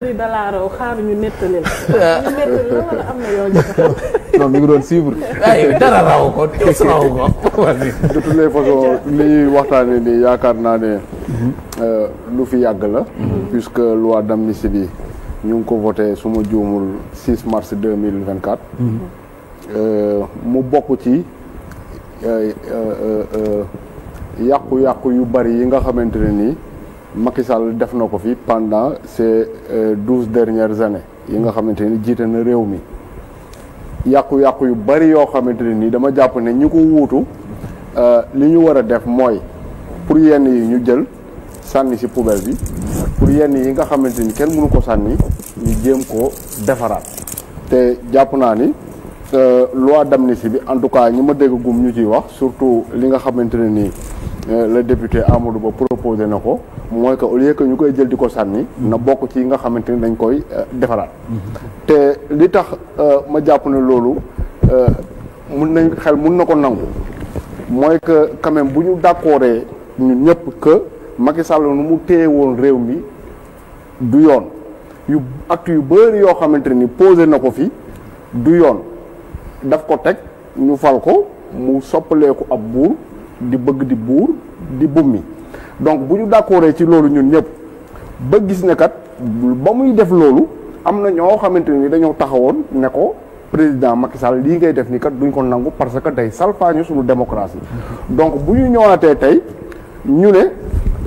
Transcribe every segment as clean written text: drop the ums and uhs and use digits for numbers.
Dalaaro xaaruñu nettali la. ñu nettali la wala am na yoo jot non mi ngi doon suivre. ay dara raw ko tos raw ko. de toutes les façons li ñuy waxtaanee nii yaakaar naa ne lu fi yàgg la. puisque loi d'amnistie bi ñu ngi ko voté su ma juumul 6 mars 2024. mu bokk ci yàqu-yàqu yu bari yi nga xamante ne nii. Macky Sall def na ko fi pendant ces 12 dernières années yi nga xamante ni jiite na réew mi yàqu-yàqu yu bari yoo xamante ne nii dama jàpp ne ñi ko wuutu li ñu war a def mooy pour yenn yi ñu jël sànni ci poubelle bi pour yenn yi nga xamante ni kenn mënu ko sànni ñu jéem ko defaraat te jàpp naa ni loi d'amnistie bi en tout cas ñi ma dégg gum ñu ciy wax surtout li nga xamante ne nii le député Amadou Ba proposé na ko mooy que au lieu que ñu koy jël di ko sànni na bokk ci nga xamante ni dañ koy defaraat te li tax ma jàpp ne loolu mun na ko nangu mooy que quand même bu ñu d'accordee ñun ñëpp que Macky Sall nu mu téye woon réew mi du yoon yu actes yu bëri yoo xamante ni posé na ko fi du yoon daf ko teg ñu fal ko mu soppaleeku ab buur di bëgg di buur di bummi donc bu ñu d'accordee ci loolu ñun ñëpp ba gis ne kat ba muy def loolu am na ñoo xamante ni dañoo taxawoon ne ko président Macky Sall lii ngay def ni kat duñ ko nangu parce que day salfaañu suñu démocratie donc bu ñu ñëwaatee tey ñu ne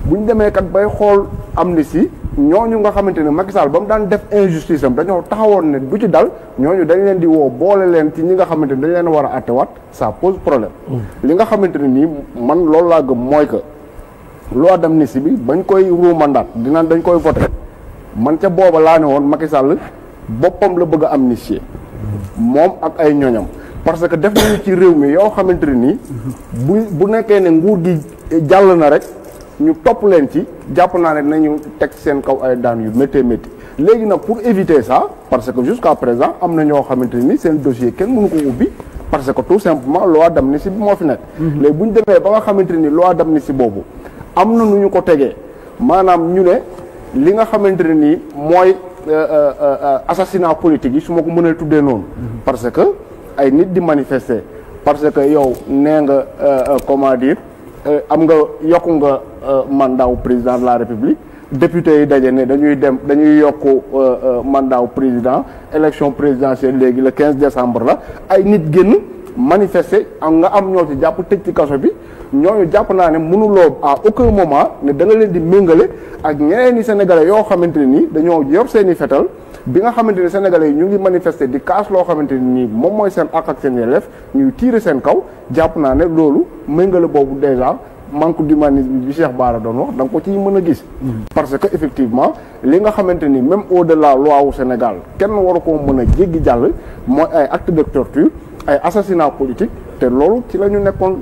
bu ñu demee kat bay xool amnistie ñooñu nga xamante ne Macky Sall ba mu daan def injustice am dañoo taxawoon ne du ci dal ñooñu dañ leen di woo boole leen ci ñi nga xamante ne dañ leen war a àttewaat ça pose problème. li nga xamante ne nii man loolu laa gëm mooy que loi d'amnistie bi bañ koy ruumandaat dinañ dañ koy voté man ca booba laa ne woon Macky Sall boppam la bëgg a amnistier moom ak ay ñoñam parce que def nañu ci réew mi yoo xamante ne nii bu nekkee ne nguur gi jàll na rek. ñu topp leen ci jàpp naa ne dinañu teg seen kaw ay daan yu métti métti léegi nag pour éviter ça parce que jusqu'à présent am na ñoo xamante ni seen dossier kenn mënu ko ubbi parce que tout simplement loi d'amnistie bi moo fi nekk. léegi bu ñu demee ba nga xamante ni loi d'amnistie boobu am na nu ñu ko tegee maanaam ñu ne li nga xamante ne nii mooy assassinat politique yi su ma ko mënee tuddee noonu. parce que ay nit di manifester parce que yow nee nga comment dire. am nga yokku nga mandat wu président de la république député yi daje ne dañuy yokku mandat wu président élection présidentielle léegi le 15 décembre la ay nit génn manifester nga am ñoo ci jàpp tëj ci kaso bi ñooñu jàpp naa ne mënuloo à aucun moment ne da nga leen di méngale ak ñeneen i sénégalais yoo xamante ne nii dañoo yor seen i fetal bi nga xamante ne sénégalais yi ñu ngi manifester di kaas loo xamante ne nii moom mooy seen àq ak seen yelleef ñuy tirer seen kaw jàpp naa ne loolu méngale boobu déjà manque d'humanisme bi Cheikh Bara doon wax da nga ko ciy mën a gis. parce que effectivement li nga xamante ni même au-delà loi wu Sénégal kenn waru koo mën a jéggi jàll mooy ay actes de torture ay assassinat politique te loolu ci la ñu nekkoon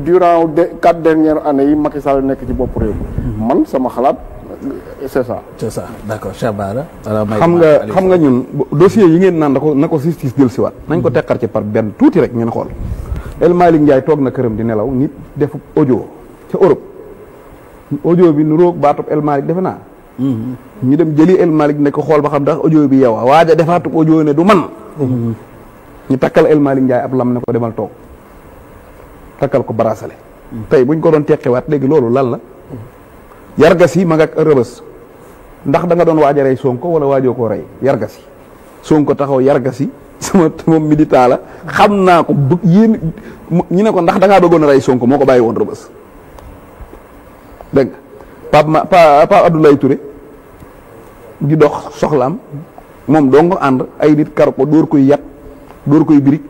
durant 4 dernières années yi Macky Sall nekk ci bopp réew mi man sama xalaat. c'est ça. c'est ça d'accord Cheikh Bara. xam nga ñun dossier yi ngeen naan na ko justice jël si waat nañ ko teqar ci par benn tuuti rek ngeen xool El Malick Ndiaye toog na këram di nelaw nit def audio ca Europe audio bi nu roog baatub El Malick defe naa. ñu dem jëli El Malick ne ko xool ba xam ndax audio bi yow waaja defaatub audio ne du man. ñu takkal El Malick Ndiaye ab lam ne ko demal toog takkal ko bracelet. tey buñ ko doon teqewaat léegi loolu lan la. yargas yi ma nga rëbës ndax da nga doon waaj a rey Sonko wala waajoo koo rey yargas yi Sonko taxaw yargas yi sama militant la xam naa ko bëgg yéen ñu ne ko ndax da ngaa bëggoon a rey Sonko moo ko bàyyi woon rëbës dégg nga Pape Abdoulaye Touré di dox soxlaam moom doo nga ànd ay nit kar ko dóor koy yat dóor koy birig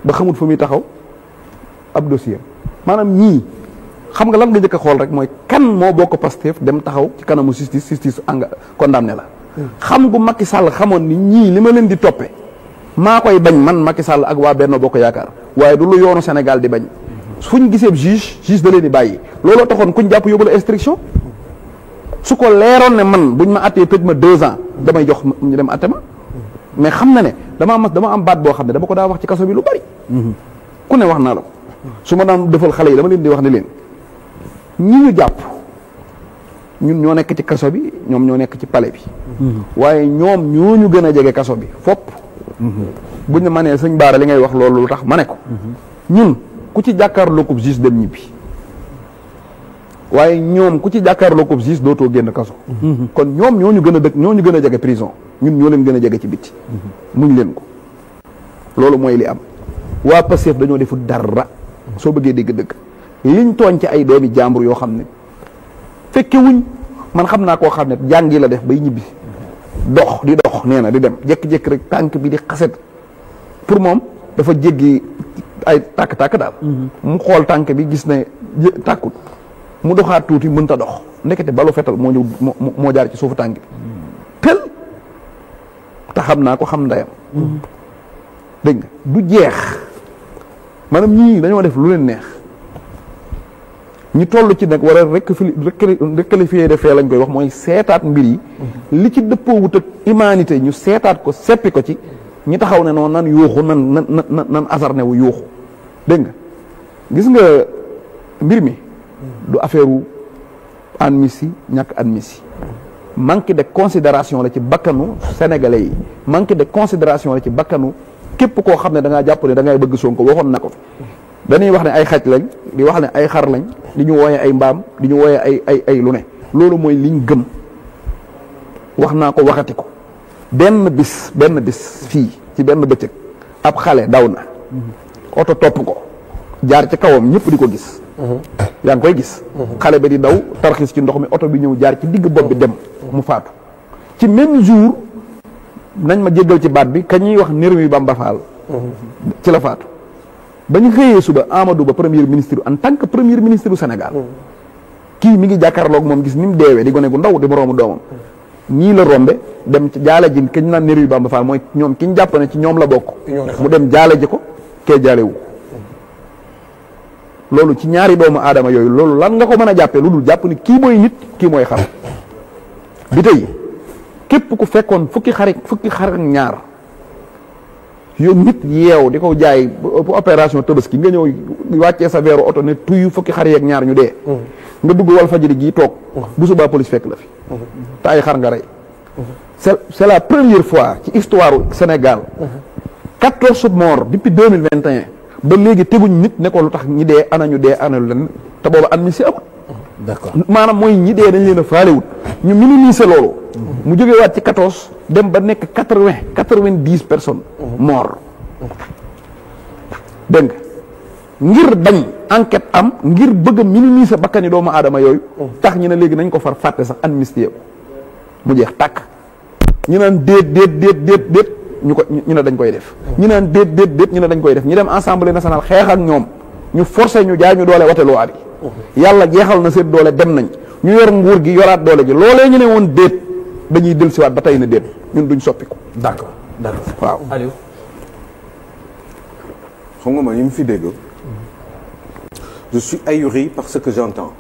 ba xamut fu muy taxaw ab dossier maanaam ñii xam nga lan nga njëkk a xool rek mooy kan moo bokk Pastef dem taxaw ci kanamu justice condamné la xam gu Macky Sall xamoon ni ñii li ma leen di toppe maa koy bañ man Macky Sall ak waa Benno Bokk Yaakaar waaye du lu yoonu Sénégal di bañ fu ñu gisee juge da leen di bàyyi looloo taxoon kuñ jàpp yóbbu la instruction su ko leeroon ne man buñ ma attee tëj ma 2 ans damay jox ñu dem atte ma mais xam na ne dama am baat boo xam ne dama ko daa wax ci kaso bi lu bari ku ne wax naa la ko su ma daan defal xale yi dama leen di wax ne leen ñi ñu jàpp ñun ñoo nekk ci kaso bi ñoom ñoo nekk ci palais bi waaye ñoom ñooñu gën a jege kaso bi fopp buñ ne ma nee sëñ Baara li ngay wax loolu lu tax ma ne ko ñun ku ci jàkkaarloo ko juge dem ñibbi waaye ñoom ku ci jàkkaarloo ko juge dootoo génn kaso kon ñoom ñooñu gën a dëkk ñooñu gën a jege prison ñun ñoo leen gën a jege ci bitti muñ leen ko loolu mooy li am waa Pastef dañoo deful dara soo bëggee dégg dëgg liñ tooñ ci ay doomi jàmbur yoo xam ne fekke wuñ man xam naa koo xam ne jàngi la def bay ñibbi dox di dox nee na di dem jékki-jékki rek tànk bi di xaset pour moom dafa jéggi ay tàkk-tàkk daal mu xool tànk bi gis ne tàkkut mu doxaat tuuti mënta dox ndekete balu fetal moo ñëw moo jaar ci suufu tànk bi tel te xam naa ko xam ndeyam dégg nga du jeex maanaam ñii dañoo def lu leen neex ñu toll ci nag war a requalifier de fait lañ koy wax mooy seetaat mbir yi li ci dëppoo wut ak humanité ñu seetaat ko seppi ko ci ñi taxaw ne noonu nan yuuxu nan asarne wu yuuxu dégg nga gis nga mbir mi du affaire u admission ñàkk admission manque de considération la ci bakkanu sénégalais yi manque de considération la ci bakkanu képp koo xam ne da ngaa jàpp ne da ngay bëgg Sonko waxoon na ko fi dañuy wax ne ay xaj lañ di wax ne ay xar lañ di ñu wooyee ay mbaam di ñu wooyee ay lu ne loolu mooy liñ gëm wax naa ko waxati ko benn bis fii ci benn bëccëg ab xale daw na oto topp ko jaar ci kawam ñëpp di ko gis yaa ngi koy gis xale ba di daw tarxis ci ndox mi oto bi ñëw jaar ci digg bopp bi dem mu faatu ci même jour nañ ma jéggal ci baat bi ka ñuy wax Nermi Bamba Fall ci la faatu ba ñu xëyee suba Amadou Ba premier ministre en tant que premier ministre du Sénégal kii mi ngi jàkkaarloog moom gis ni mu deewee di gone gu ndaw di moroomu doomam ñii la rombe dem jaale ji kañ naan Nermi Bamba Fall mooy ñoom ki ñu jàpp ne ci ñoom la bokk mu dem jaale ji ko kee jaale wu loolu ci ñaari doomu aadama yooyu loolu lan nga ko mën a jàppee lu dul jàpp ni kii mooy nit kii mooy xar bi tey képp ku fekkoon fukki xar ak ñaar yow nit yeew di ko jaay opération Tabaski nga ñëw wàccee sa veeru oto ne tuyu fukki xar yeeg ñaar ñu dee nga dugg Walfadjri gii toog bu subaa police fekk la fi te ay xar nga rey c'est la première fois ci histoire Sénégal 14 morts depuis 2021 ba léegi teguñ nit ne ko lu tax ñi dee ana ñu dee ana lu leen te booba admis amul d'accord maanaam mooy ñi dee dañ leen a faalewut ñu minimiser loolu mu jógee waat ci 14 dem ba nekk 90 personnes morts dégg nga ngir bañ enquête am ngir bëgg a minimiser bakkani doomu aadama yooyu tax ñu ne léegi nañ ko far fàtte sax amnistie ko mu jeex tàkk ñu naan déet ñu ne dañ koy def ñu naan déet ñu ne dañ koy def ñu dem assemblée nationale xeex ak ñoom ñu forcé ñu jaay ñu doole wote loi bi yàlla jeexal na seen doole dem nañ ñu yor nguur gi yoraat doole gi loolee ñu ne woon déet dañuy dellusiwaat ba tey na déet ñun duñ soppi ko d'accord waaw Aliou xam nga ma yi mu fi dégg je suis ahuri par ce que j'entends